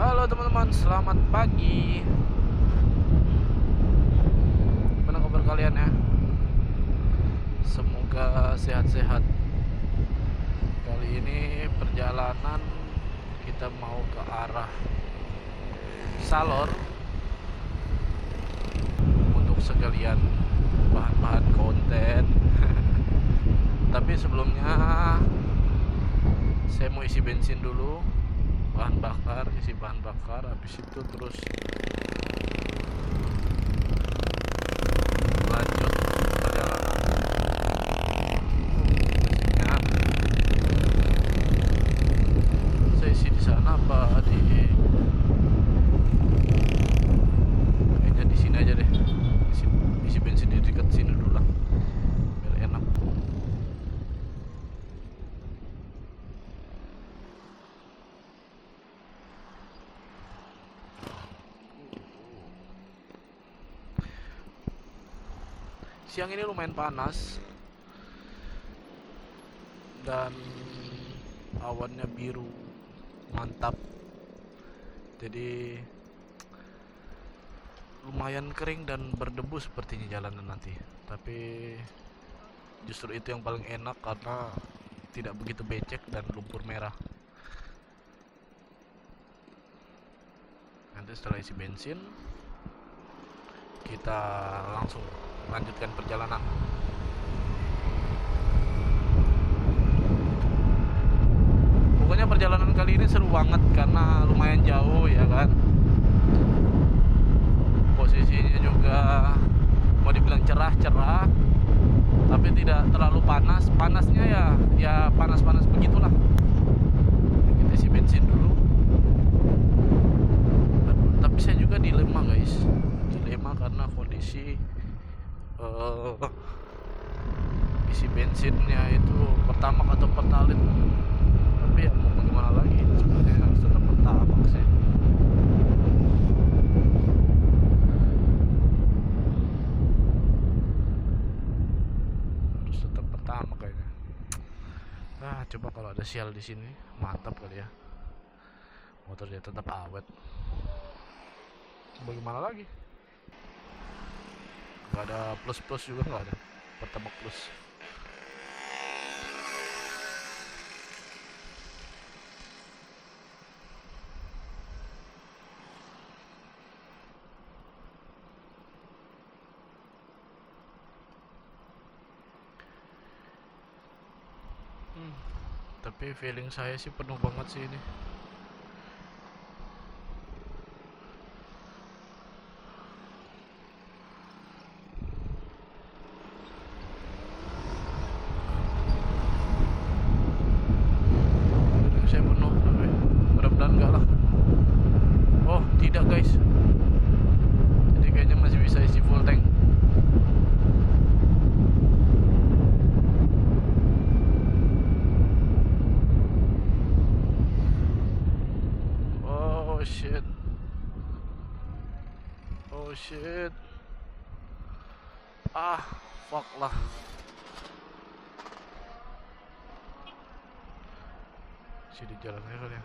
Halo teman-teman, selamat pagi. Gimana kabar kalian ya? Semoga sehat-sehat. Kali ini perjalanan kita mau ke arah Salor untuk sekalian bahan-bahan konten. Tapi sebelumnya saya mau isi bensin dulu, isi bahan bakar, habis itu terus lanjut perjalanan. Bensinnya saya isi di sana apa kayaknya di sini aja deh. Isi bensin di dekat sini dulu lah, biar enak. Siang ini lumayan panas dan awannya biru mantap, jadi lumayan kering dan berdebu sepertinya jalanan nanti. Tapi justru itu yang paling enak karena tidak begitu becek dan lumpur merah. Nanti setelah isi bensin kita langsung lanjutkan perjalanan. Pokoknya perjalanan kali ini seru banget karena lumayan jauh ya kan. Posisinya juga mau dibilang cerah-cerah, tapi tidak terlalu panas. Panasnya ya panas-panas begitulah. Kita isi bensin dulu. Tapi saya juga dilema guys, karena kondisi isi bensinnya itu Pertamax atau Pertalite. Tapi ya mau bagaimana lagi, sebenarnya harus tetap Pertamax sih. Harus tetap Pertamax kayaknya. Coba kalau ada sial di sini mantap kali ya, motornya tetap awet. Bagaimana lagi, nggak ada plus juga, nggak ada Pertamax plus. Tapi feeling saya sih penuh banget sih ini. Saya penuh, tapi mudah-mudahan enggak lah. Oh tidak guys, jadi kayaknya masih bisa isi full tank. Oh shit, fuck lah. Di jalannya kali ya.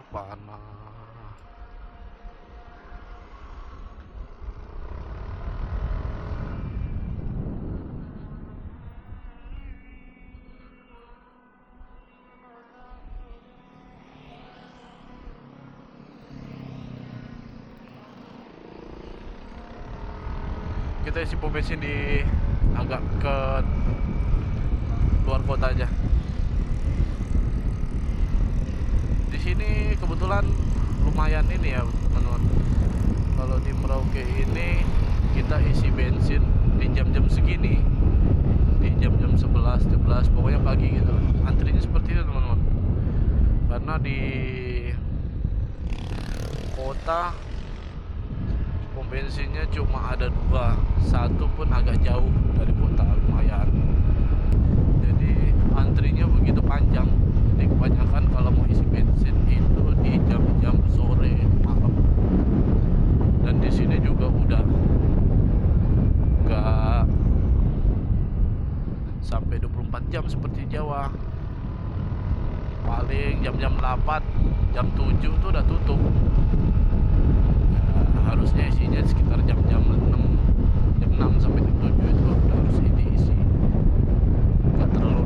Panas. Kita isi pom bensin di agak ke luar kota aja. Di sini kebetulan lumayan ini ya teman-teman. Kalau di Merauke ini kita isi bensin di jam-jam segini, di jam-jam 11, pokoknya pagi gitu. Antrinya seperti itu teman-teman. Karena di kota pom bensinnya cuma ada 2, satu pun agak jauh dari kota lumayan. Jadi antrinya begitu panjang. Jadi kebanyakan kalau mau isi bensin itu di jam-jam sore malam. Dan di sini juga udah nggak sampai 24 jam seperti Jawa. paling jam-jam 8, jam 7 tuh udah tutup. Ya, harusnya isinya sekitar jam-jam 6, jam 6 sampai jam 7 itu udah harus diisi. Gak terlalu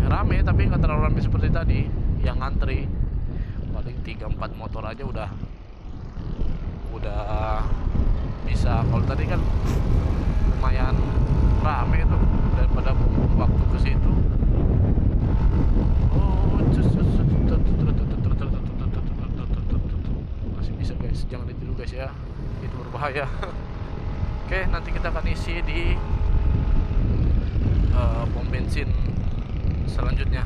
rame tapi gak terlalu rame seperti tadi yang ngantri. Paling 3-4 motor aja udah bisa. Kalau tadi kan lumayan rame tuh daripada waktu ke situ. Masih bisa guys, jangan ditiru guys ya, itu berbahaya. Oke, nanti kita akan isi di pom bensin selanjutnya.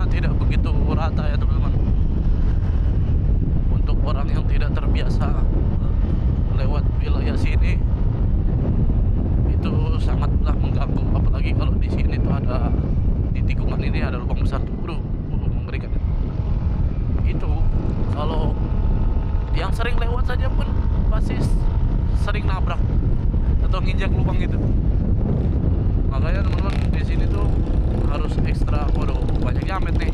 Tidak begitu rata ya teman-teman. Untuk orang yang tidak terbiasa lewat wilayah sini itu sangatlah mengganggu, apalagi kalau di sini tuh ada, di tikungan ini ada lubang besar tuh. Mengerikan itu. Kalau yang sering lewat saja pun pasti sering nabrak atau nginjak lubang itu. Makanya teman-teman di sini tuh harus ekstra, waduh banyak jamet nih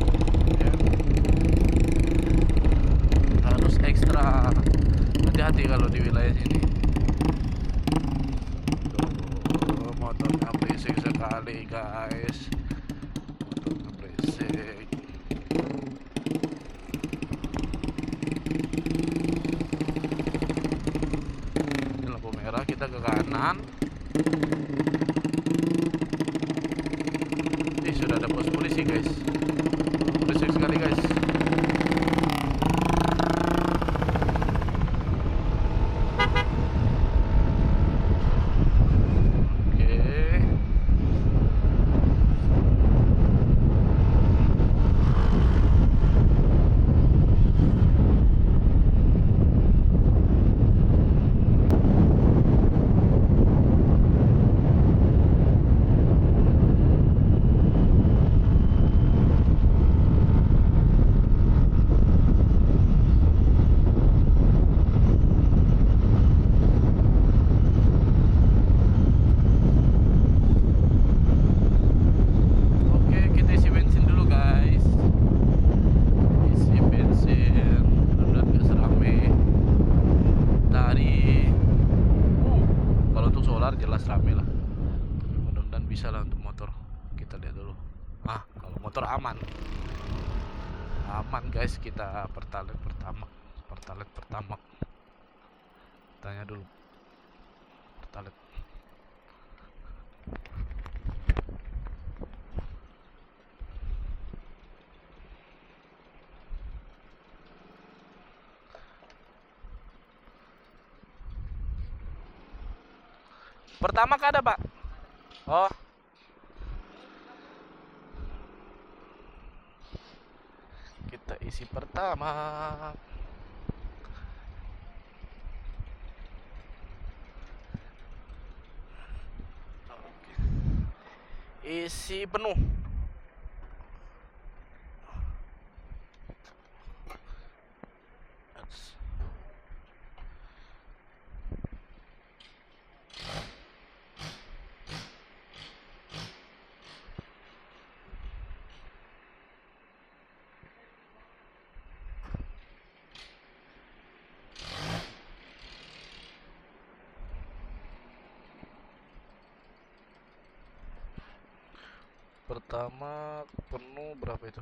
ya. Harus ekstra hati-hati kalau di wilayah sini. Tuh, motornya berisik sekali guys, motornya berisik. Ini lampu merah, kita ke kanan. Sudah ada pos polisi guys, berisik sekali guys. Oke, aman. Aman guys, kita Pertalite pertama. Tanya dulu Pertalite. Pertama ada Pak? Oh, kita isi pertama. Isi penuh. Pertama penuh berapa itu?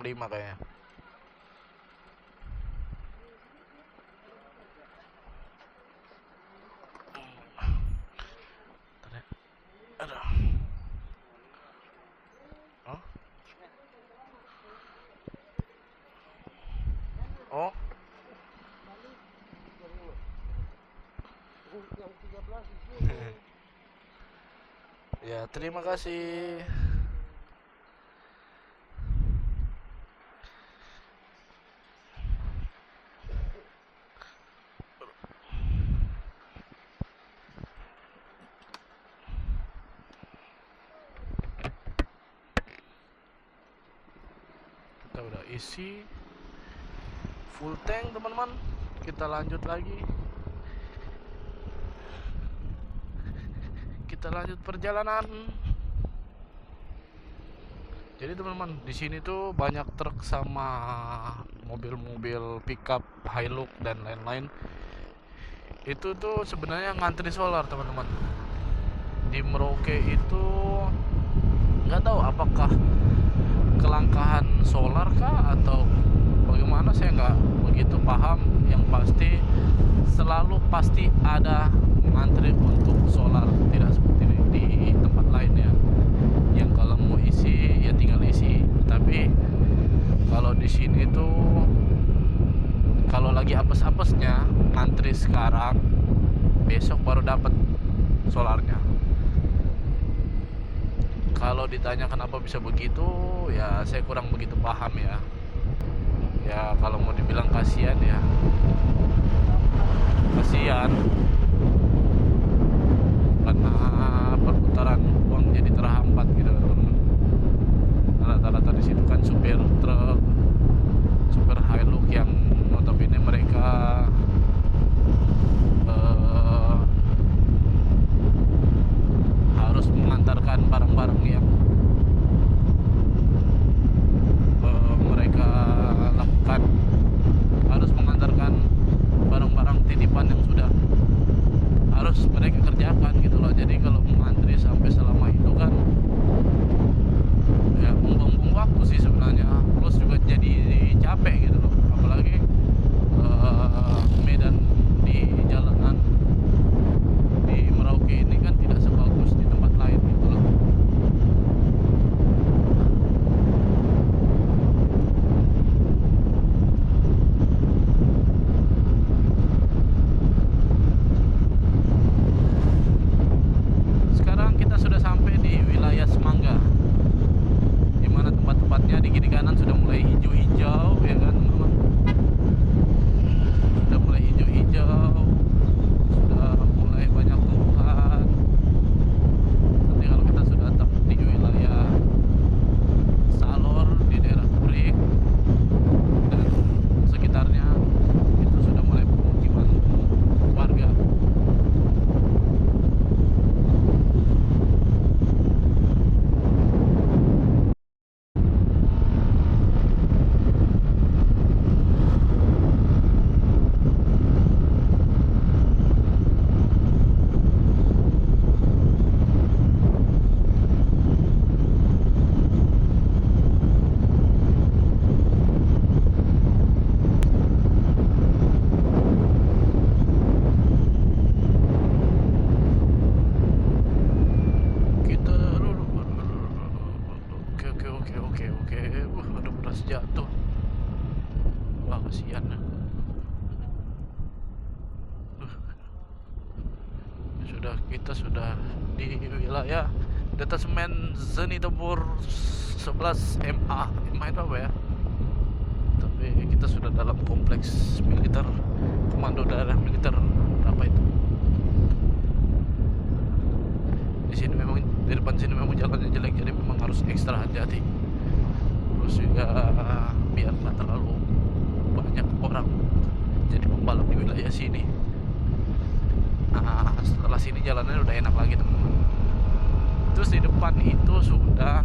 Lima kayaknya. Aduh. Huh? Oh. Ya, terima kasih. Kita udah isi full tank teman-teman. Kita lanjut lagi. Kita lanjut perjalanan. Jadi teman-teman, di sini tuh banyak truk sama mobil-mobil pickup, Hilux dan lain-lain. Itu tuh sebenarnya ngantri solar teman-teman. Di Merauke itu nggak tahu apakah kelangkaan solar kah atau bagaimana, saya nggak begitu paham. Yang pasti selalu pasti ada ngantri untuk solar, tidak seperti di tempat lain ya, yang kalau mau isi ya tinggal isi. Tapi kalau di sini tuh kalau lagi apes-apesnya ngantri sekarang, besok baru dapat solarnya. Kalau ditanya kenapa bisa begitu, ya saya kurang begitu paham ya. Ya kalau mau dibilang kasihan ya kasihan, karena perputaran uang jadi terhambat gitu teman-teman. Rata-rata di situ kan supir truk, supir Hilux yang notabene mereka harus mengantarkan barang-barang yang mereka lakukan, harus mengantarkan barang-barang titipan yang sudah kita sudah di wilayah detasemen Zeni Tempur 11 MA. MA itu apa ya? Tapi kita sudah dalam kompleks militer, komando daerah militer berapa itu. Di sini memang, di depan sini memang jalannya jelek, jadi memang harus ekstra hati-hati. Terus juga biar nggak terlalu banyak orang jadi pembalap di wilayah sini. Nah, setelah sini jalannya udah enak lagi teman-teman. Terus di depan itu sudah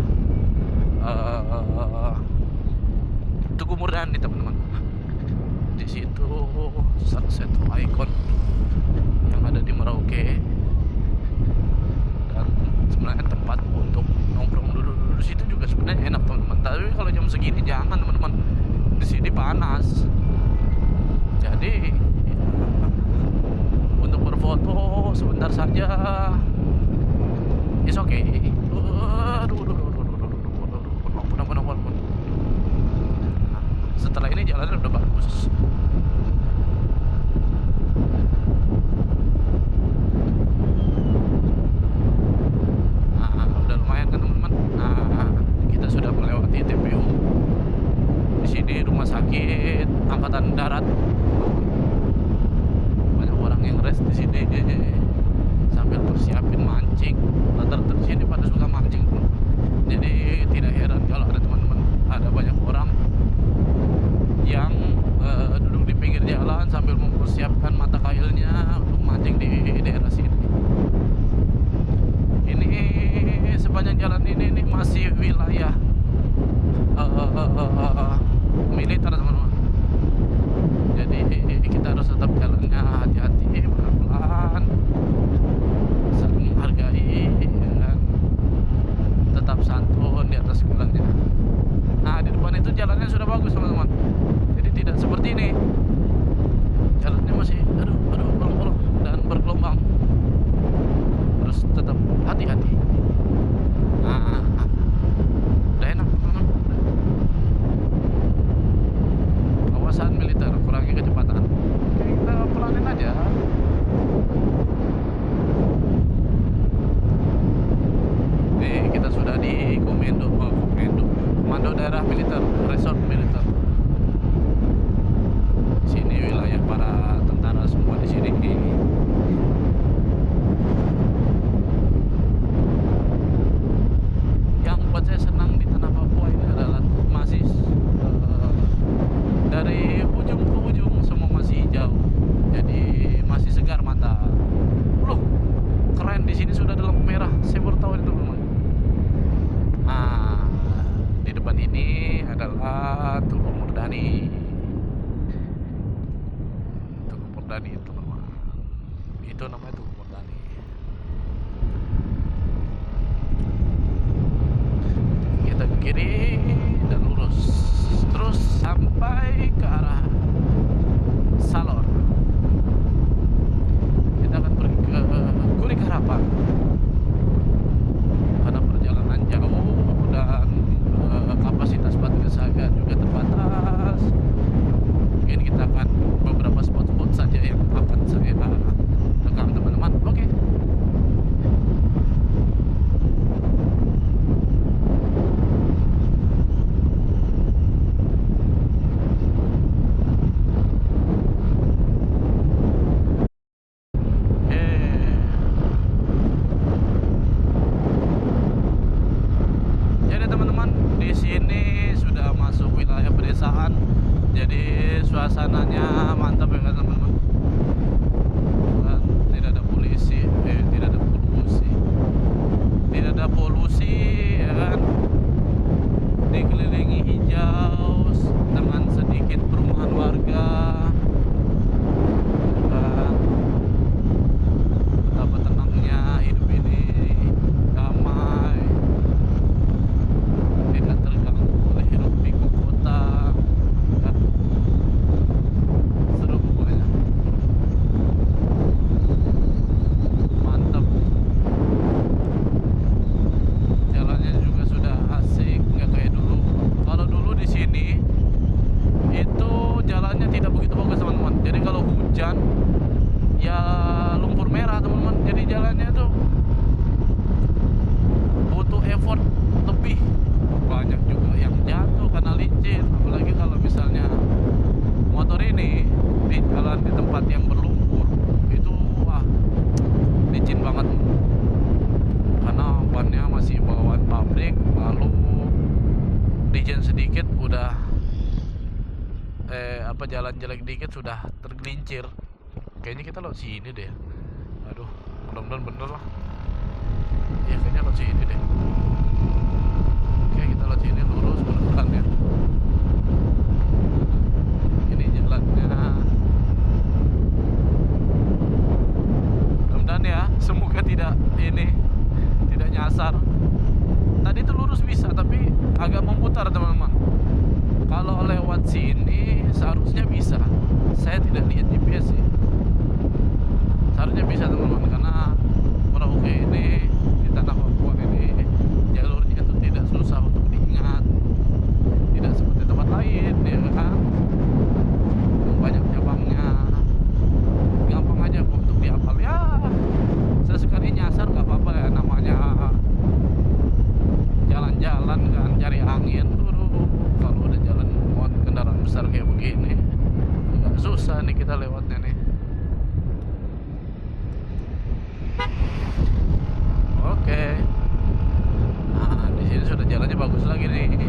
Tugu Murdani teman-teman. Di situ salah satu ikon yang ada di Merauke, dan sebenarnya tempat untuk nongkrong dulu di situ juga sebenarnya enak teman-teman. Tapi kalau jam segini jangan teman-teman, di sini panas. Jadi untuk berfoto sebentar saja is okay. Setelah ini jalannya udah bagus. Udah lumayan kan teman-teman. Kita sudah melewati TPU. Di sini rumah sakit Angkatan Darat. Banyak orang yang rest di sini sambil persiapin mancing. Rata-rata di sini pada suka mancing. Jadi tidak heran kalau ada teman-teman, ada banyak orang yang duduk di pinggir jalan sambil mempersiapkan mata kailnya untuk mancing di daerah sini. Ini sepanjang jalan ini masih wilayah militer teman-teman. Jadi kita harus tetap jalannya hati-hati, pelan-pelan, saling menghargai, dan tetap santun di atas segalanya. Nah, di depan itu jalannya sudah bagus teman-teman. Jadi tidak seperti ini. Jalannya masih bolong-bolong dan bergelombang. Harus tetap hati-hati. Udah enak teman-teman. Kawasan militer, kurangi kecepatan. Oke, kita pelanin aja. Nih, kita sudah di komando daerah militer, resort militer. Sini wilayah para tentara semua di sini. Yang buat saya senang di tanah Papua ini adalah masih dari ujung ke ujung semua masih hijau. Jadi masih segar mata. Loh, keren, di sini sudah ada lampu merah. Saya baru tahu itu teman-teman. Di depan ini adalah Tugu Murdani. Tugu Murdani itu namanya Tugu Murdani. Kita ke kiri dan lurus terus sampai ke arah Salor. Kita akan pergi ke Kulik Harapan karena perjalanan jauh dan kapasitas baterai saya juga terbatas. Mungkin kita akan beberapa spot-spot saja yang akan saya rekam teman-teman. apa jalan jelek dikit sudah tergelincir. Kayaknya kita lewat sini deh. Aduh, mudah-mudahan bener lah. Ya kayaknya lewat sini deh. Oke, kita lewat sini lurus mudah-mudahan ya. Ini jalannya. Mudah-mudahan ya, semoga tidak nyasar. Tadi tuh lurus bisa tapi agak memutar teman-teman. Kalau lewat sini seharusnya bisa. Saya tidak lihat GPS sih. Seharusnya bisa teman-teman, karena Merauke ini di tanah Papua ini jalurnya itu tidak susah untuk diingat. Tidak seperti tempat lain ya kan. Yang banyak cabangnya. Gampang aja untuk dihafal ya. Sesekali nyasar nggak apa-apa ya, namanya jalan-jalan kan, cari angin dulu. Kalau udah jalan muat kendaraan besar kayak begini agak susah nih kita lewatnya nih. Oke. Nah, di sini sudah jalannya bagus lagi nih.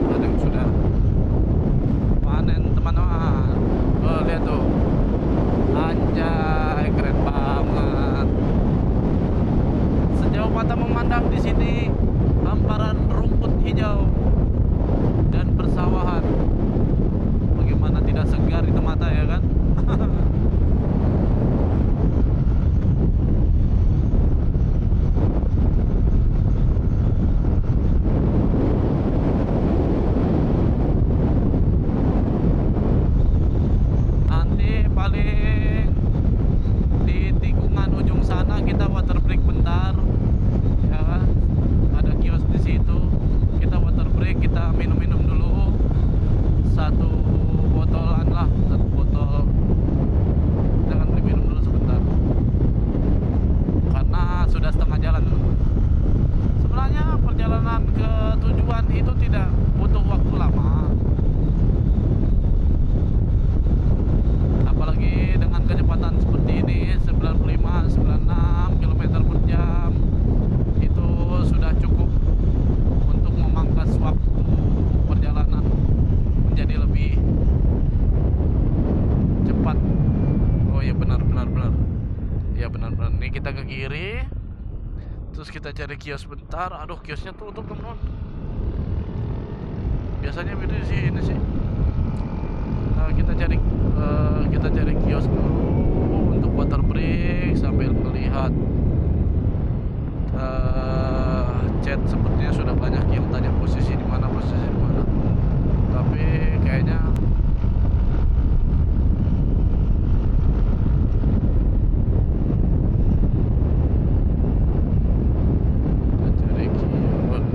Ada yang sudah panen teman-teman. Oh, lihat tuh. Anjay, keren banget. Sejauh mata memandang di sini hamparan rumput hijau dan persawahan. Bagaimana tidak segar itu mata ya kan? Nanti paling di tikungan ujung sana kita water break bentar, ya kan? Ada kios di situ. Kita water break, kita minum-minum dulu. Satu botolan lah, satu botol. Kita akan beli minum dulu sebentar. Karena sudah setengah jalan. Sebenarnya perjalanan ke tujuan itu tidak butuh waktu lama. Apalagi dengan kecepatan seperti ini 95, 96 km per jam, itu sudah cukup untuk memangkas waktu perjalanan menjadi lebih cepat. Oh iya, benar. Ya benar. Nih kita ke kiri, terus kita cari kios bentar. Aduh, kiosnya tutup teman-teman. Biasanya itu di sini sih. Nah, kita cari kios dulu untuk water break sambil melihat chat. Sepertinya sudah banyak yang tanya posisi di mana. Tapi kayaknya kita cari kios.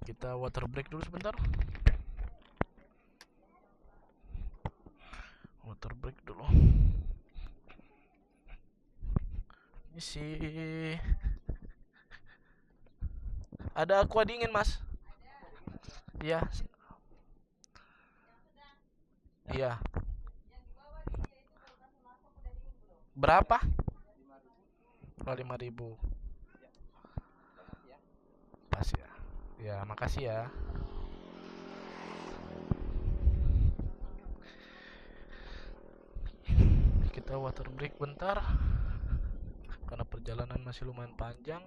Kita water break dulu sebentar. Water break dulu. Ini sih ada aqua dingin, Mas. Iya. Iya. Berapa? Oh, 5.000. Pas ya. Ya, makasih ya. Kita water break bentar karena perjalanan masih lumayan panjang.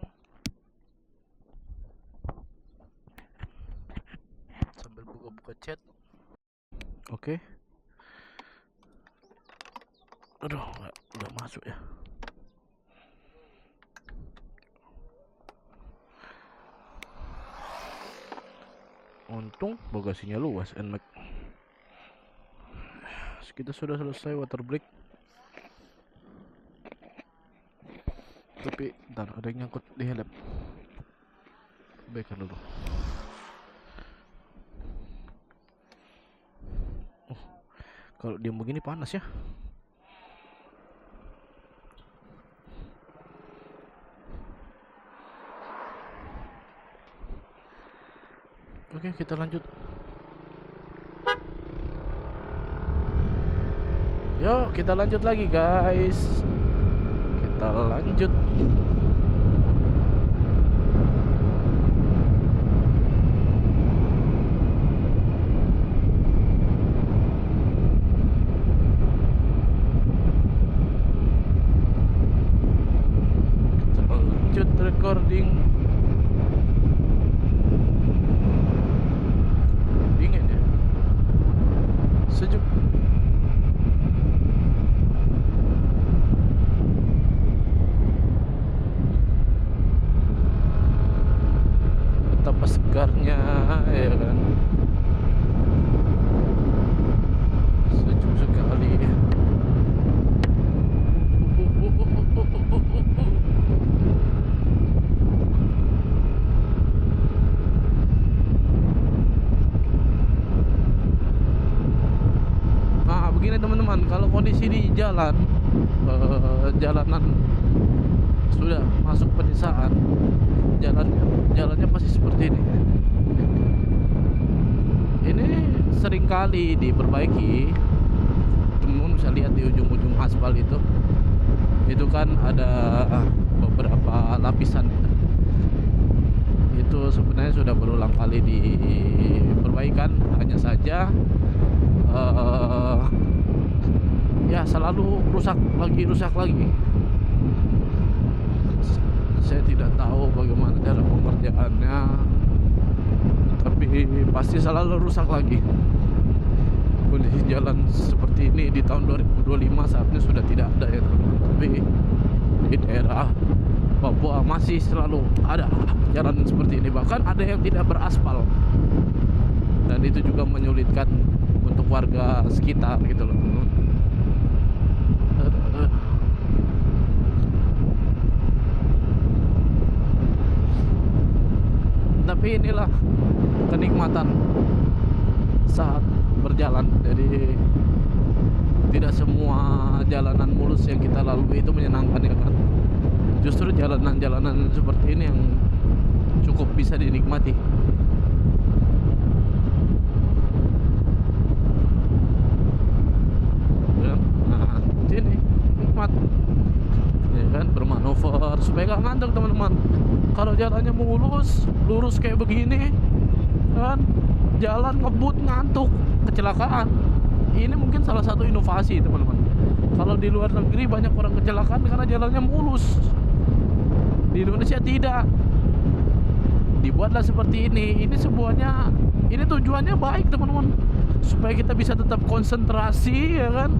Sambil buka-buka chat. Oke. Aduh, udah masuk ya. Untung bagasinya luas, NMAX. kita sudah selesai water break. Tapi ntar ada yang nyangkut di helm. Baikkan dulu. Kalau diam begini panas ya. Oke, kita lanjut. Yuk, kita lanjut lagi, guys. Kita lanjut. Kita lanjut recording. Dingin ya? Sejuk. Betapa segarnya ya kan. Sejuk sekali. Nah, begini teman-teman, kalau kondisi di jalan, jalanan sudah masuk pedesaan, jalannya pasti seperti ini. Ini seringkali diperbaiki. Teman-teman bisa lihat di ujung-ujung aspal itu kan ada beberapa lapisan. Itu sebenarnya sudah berulang kali diperbaikan, hanya saja ya selalu rusak lagi. Saya tidak tahu bagaimana cara pengerjaannya, tapi pasti selalu rusak lagi. Kondisi jalan seperti ini di tahun 2025 saatnya sudah tidak ada ya teman-teman. Tapi di daerah Papua masih selalu ada jalan seperti ini, bahkan ada yang tidak beraspal, dan itu juga menyulitkan untuk warga sekitar gitu loh. Tapi inilah kenikmatan saat berjalan. Jadi tidak semua jalanan mulus yang kita lalui itu menyenangkan ya kan. Justru jalanan-jalanan seperti ini yang cukup bisa dinikmati. Nah, ini nikmat ya kan, bermanuver supaya gak ngantuk teman-teman. Kalau jalannya mulus, lurus kayak begini kan, jalan ngebut ngantuk, kecelakaan. Ini mungkin salah satu inovasi teman-teman. Kalau di luar negeri banyak orang kecelakaan karena jalannya mulus. Di Indonesia tidak. Dibuatlah seperti ini. Ini tujuannya baik teman-teman, supaya kita bisa tetap konsentrasi ya kan.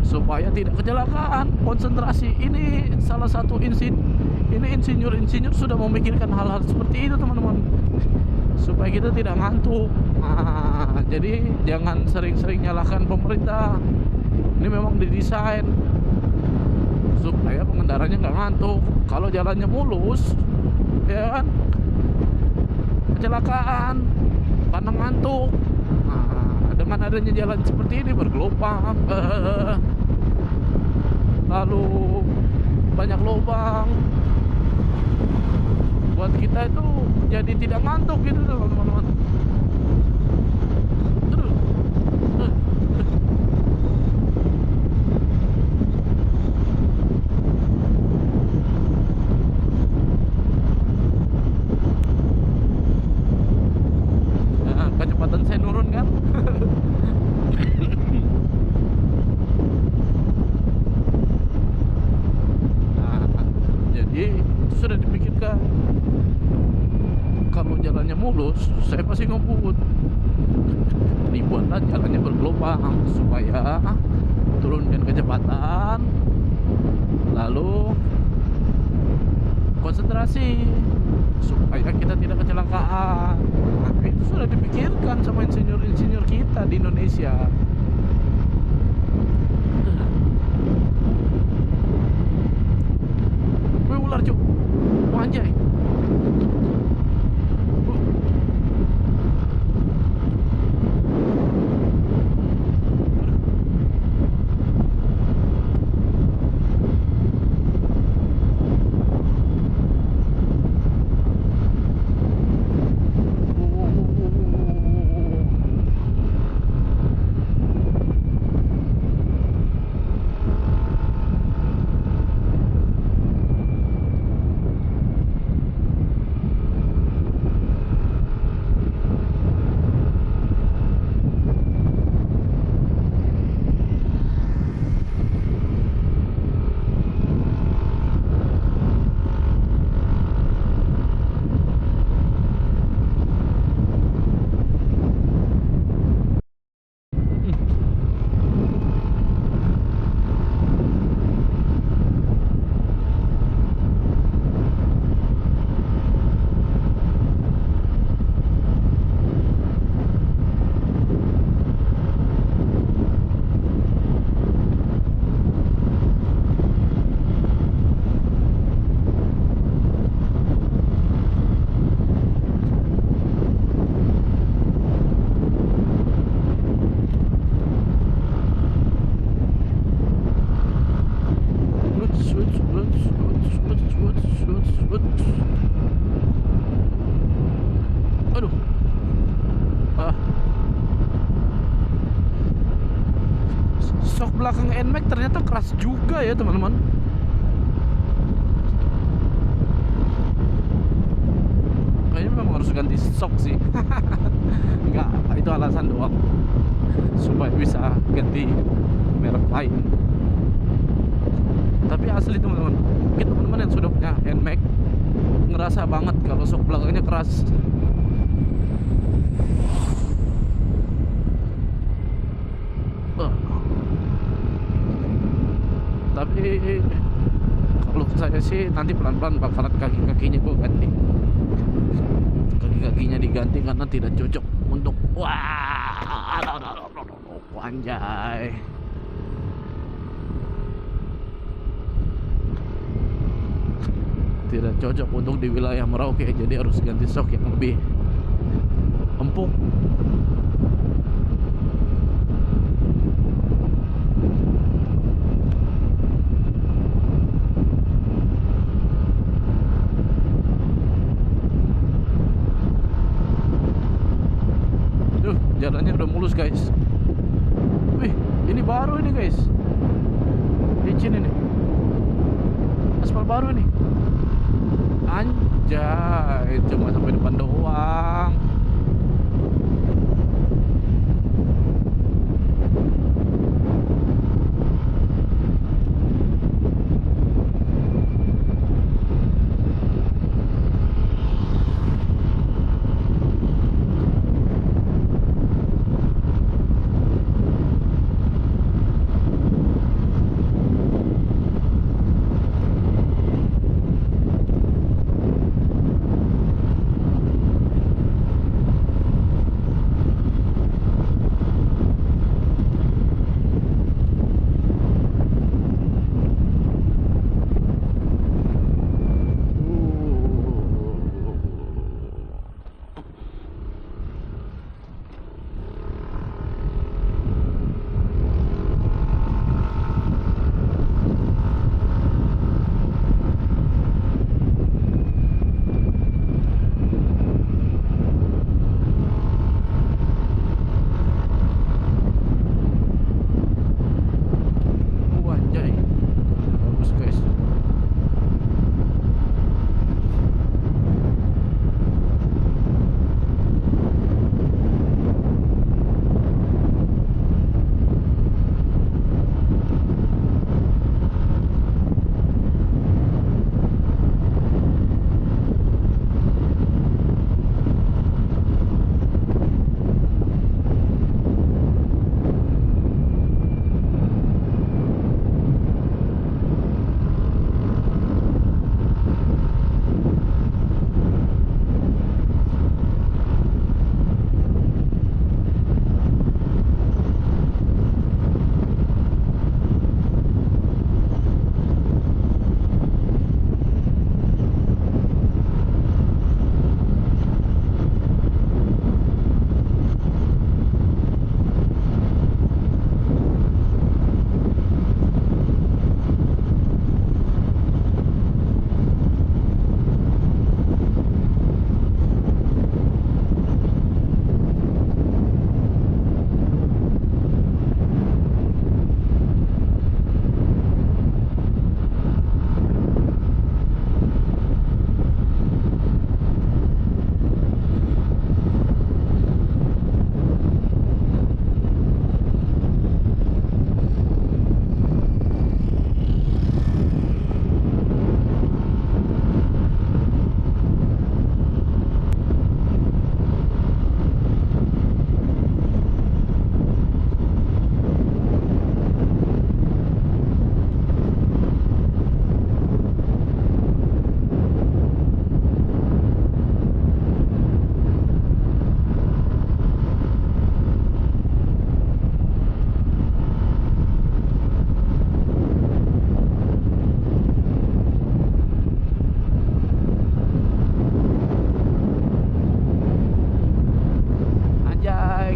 Supaya tidak kecelakaan, konsentrasi. Ini salah satu insinyur sudah memikirkan hal-hal seperti itu teman-teman, supaya kita tidak ngantuk. Nah, jadi jangan sering-sering nyalahkan pemerintah. Ini memang didesain supaya pengendaranya nggak ngantuk. Kalau jalannya mulus ya kan, kecelakaan karena ngantuk. Nah, dengan adanya jalan seperti ini bergelombang, lalu banyak lubang, buat kita itu jadi tidak ngantuk gitu teman-teman. Nah, kecepatan saya nurun kan. Jadi itu sudah dipikirkan. Kalau jalannya mulus, saya pasti ngebut. Dibuatlah jalannya bergelombang supaya turunkan kecepatan, lalu konsentrasi supaya kita tidak kecelakaan. Nah, itu sudah dipikirkan sama insinyur-insinyur kita di Indonesia. Sok belakang NMAX ternyata keras juga ya teman-teman. Kayaknya memang harus ganti sok sih. Enggak, itu alasan doang supaya bisa ganti merek lain. Tapi asli teman-teman, mungkin teman-teman yang sudah punya NMAX ngerasa banget kalau sok belakangnya keras. Tapi kalau saya sih nanti pelan-pelan bakalan kaki-kakinya gue ganti. Kaki-kakinya diganti karena tidak cocok untuk anjay. Tidak cocok untuk di wilayah Merauke, jadi harus ganti sok yang lebih empuk. Jalannya udah mulus guys. Wih, ini baru ini guys, licin ini, aspal baru ini. Anjay, cuma sampai depan doang.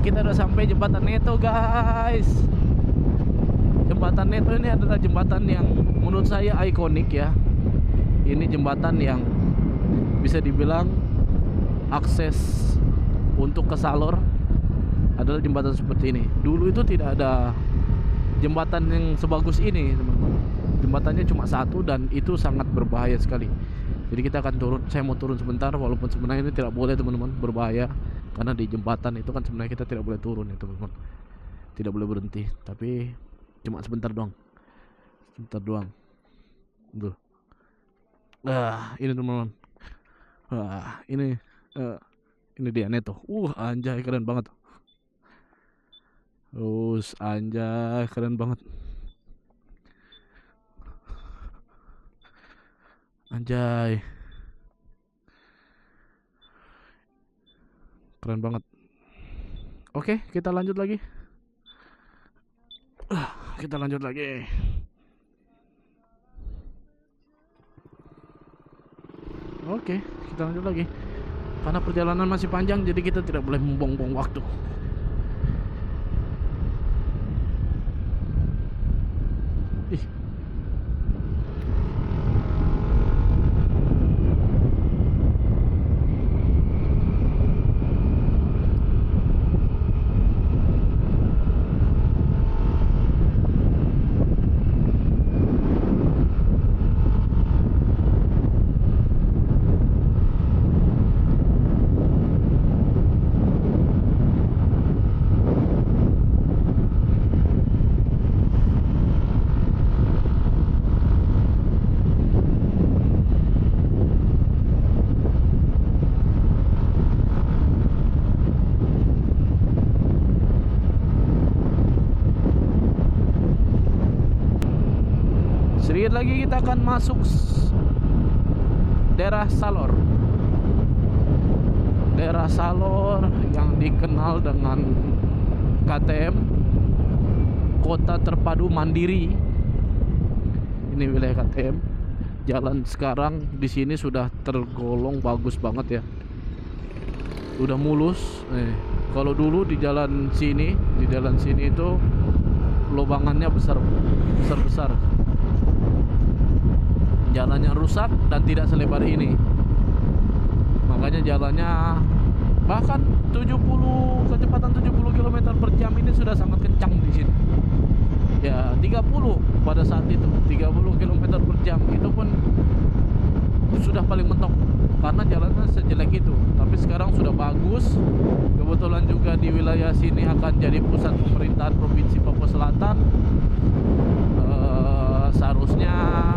Kita udah sampai jembatan Neto guys. Jembatan Neto ini adalah jembatan yang menurut saya ikonik ya. Ini jembatan yang bisa dibilang akses untuk ke Salor adalah jembatan seperti ini. Dulu itu tidak ada jembatan yang sebagus ini teman-teman. Jembatannya cuma satu dan itu sangat berbahaya sekali. Jadi kita akan turun. Saya mau turun sebentar, walaupun sebenarnya ini tidak boleh teman-teman, berbahaya. Karena di jembatan itu kan sebenarnya kita tidak boleh turun ya teman-teman, tidak boleh berhenti. Tapi cuma sebentar doang, sebentar doang. Tuh. Ini teman-teman. Ini dia Neto. Anjay keren banget. Anjay keren banget. Anjay. Keren banget. Oke, kita lanjut lagi. Kita lanjut lagi. Oke, kita lanjut lagi. Karena perjalanan masih panjang, jadi kita tidak boleh membuang-buang waktu. Ih. Sedikit lagi kita akan masuk daerah Salor. Daerah Salor yang dikenal dengan KTM, Kota Terpadu Mandiri. Ini wilayah KTM. Jalan sekarang di sini sudah tergolong bagus banget ya. Udah mulus. Kalau dulu di jalan sini itu lobangannya besar. Jalannya rusak dan tidak selebar ini. Makanya jalannya bahkan kecepatan 70 km per jam ini sudah sangat kencang di sini. Ya 30 pada saat itu, 30 km per jam itu pun sudah paling mentok karena jalannya sejelek itu. Tapi sekarang sudah bagus. Kebetulan juga di wilayah sini akan jadi pusat pemerintahan Provinsi Papua Selatan. Seharusnya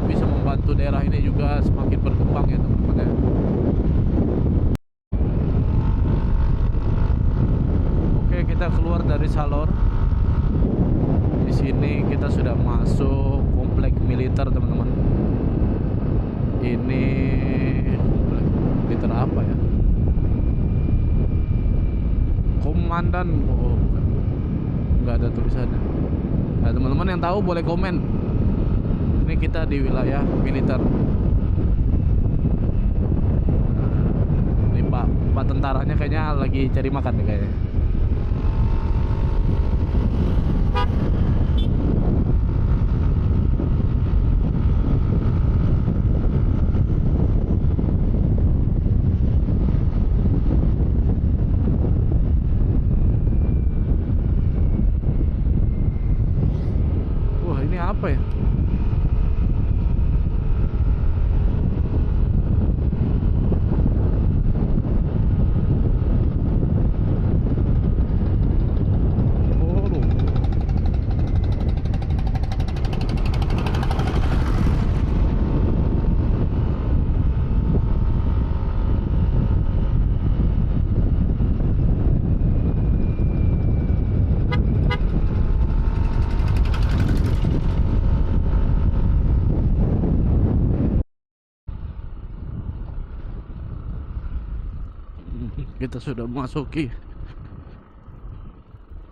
bisa membantu daerah ini juga semakin berkembang ya teman-teman ya. Oke, kita keluar dari Salor. Di sini kita sudah masuk komplek militer teman-teman. Ini komplek militer apa ya? Komandan. Nggak ada tulisannya. Nah, teman-teman yang tahu boleh komen. Ini kita di wilayah militer. Ini Pak tentaranya kayaknya lagi cari makan nih kayaknya. Wah, ini apa ya? Kita sudah memasuki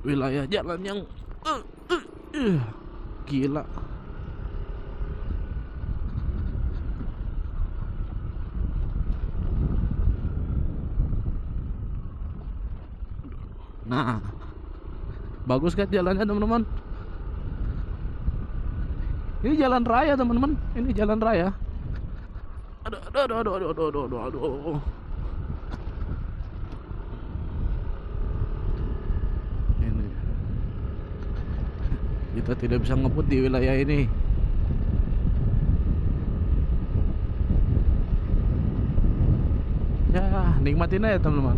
wilayah jalan yang gila. Nah, bagus kan jalannya teman-teman? Ini jalan raya teman-teman. Ini jalan raya. Aduh. kita tidak bisa ngebut di wilayah ini. Ya, nikmatin aja teman-teman.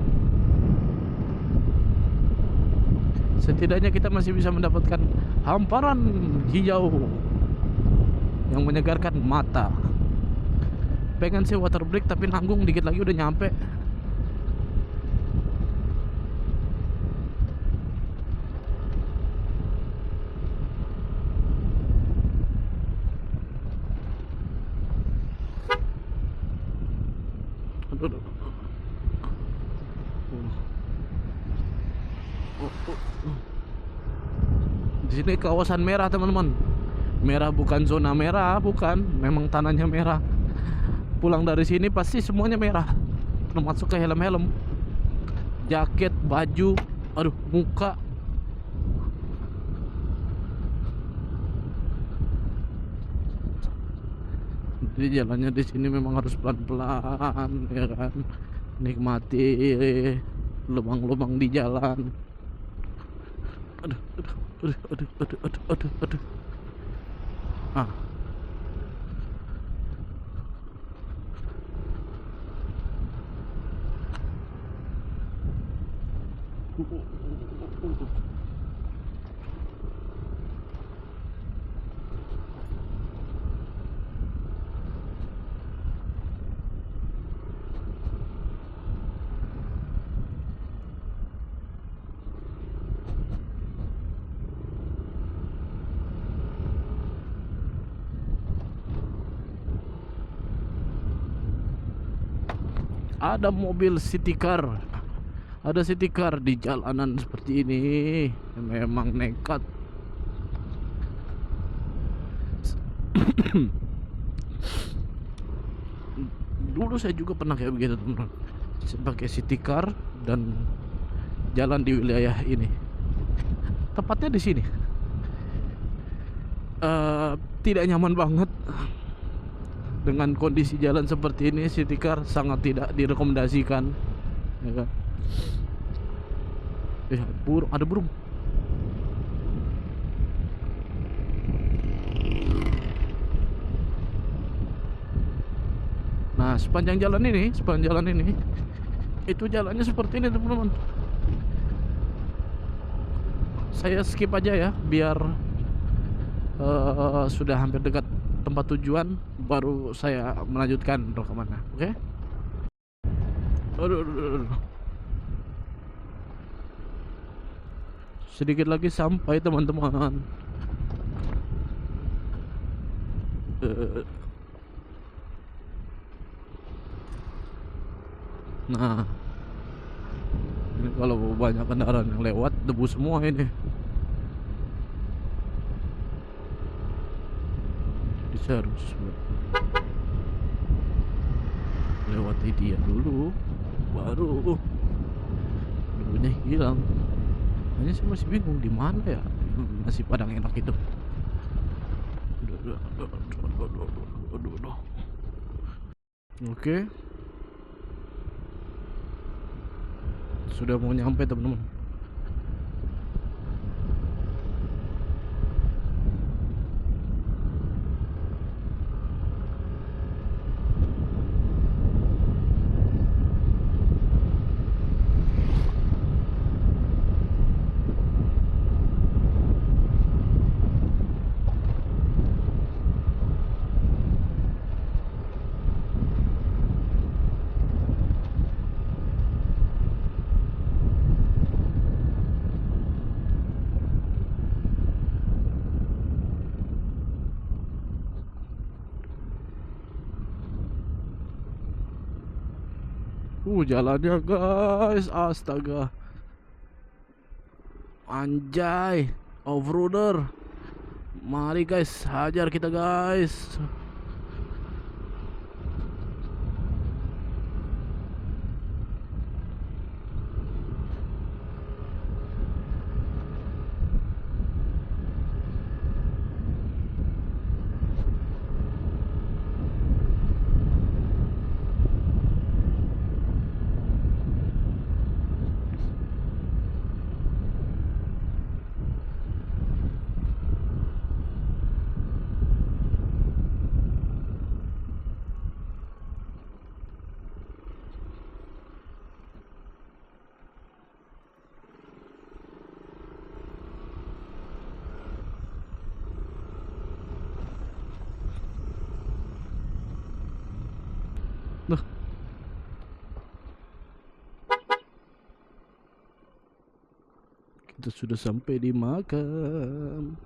Setidaknya kita masih bisa mendapatkan hamparan hijau yang menyegarkan mata. Pengen sih water break tapi nanggung, dikit lagi udah nyampe. Aduh, aduh. Di sini kawasan merah teman-teman. Merah bukan zona merah, bukan. Memang tanahnya merah. Pulang dari sini pasti semuanya merah, termasuk ke helm-helm, jaket, baju, aduh, muka. Jadi jalannya di sini memang harus pelan-pelan, ya kan. Nikmati lubang-lubang di jalan. Aduh, aduh, aduh, aduh, aduh, aduh, aduh, aduh. Ah. Ada mobil city car, ada city car di jalanan seperti ini. Memang nekat. Dulu saya juga pernah kayak begitu teman-teman, pakai city car dan jalan di wilayah ini. Tepatnya di sini tidak nyaman banget. Dengan kondisi jalan seperti ini, city car sangat tidak direkomendasikan, ya kan? Burung, ada burung. Nah, sepanjang jalan ini itu jalannya seperti ini teman-teman. Saya skip aja ya, biar sudah hampir dekat tempat tujuan baru saya melanjutkan rekamannya. Oke? Aduh, aduh, aduh. Sedikit lagi sampai teman-teman. Nah, ini kalau banyak kendaraan yang lewat, debu semua ini. Jadi saya harus lewati dia dulu, baru debunya hilang. Hanya saya masih bingung di mana ya nasi padang enak itu. Oke, sudah mau nyampe teman-teman. Jalannya guys, astaga, anjay, off-roader. Mari guys, hajar kita guys. Loh, kita sudah sampai di makam.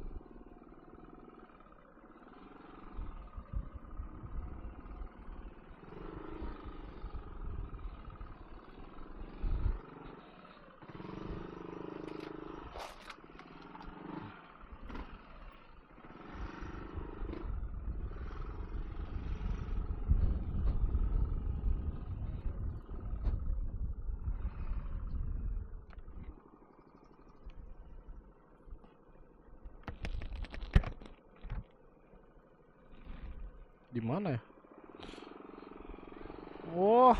Di mana ya? Oh,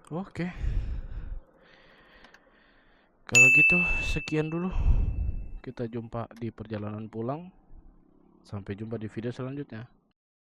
oke. Kalau gitu sekian dulu. Kita jumpa di perjalanan pulang. Sampai jumpa di video selanjutnya.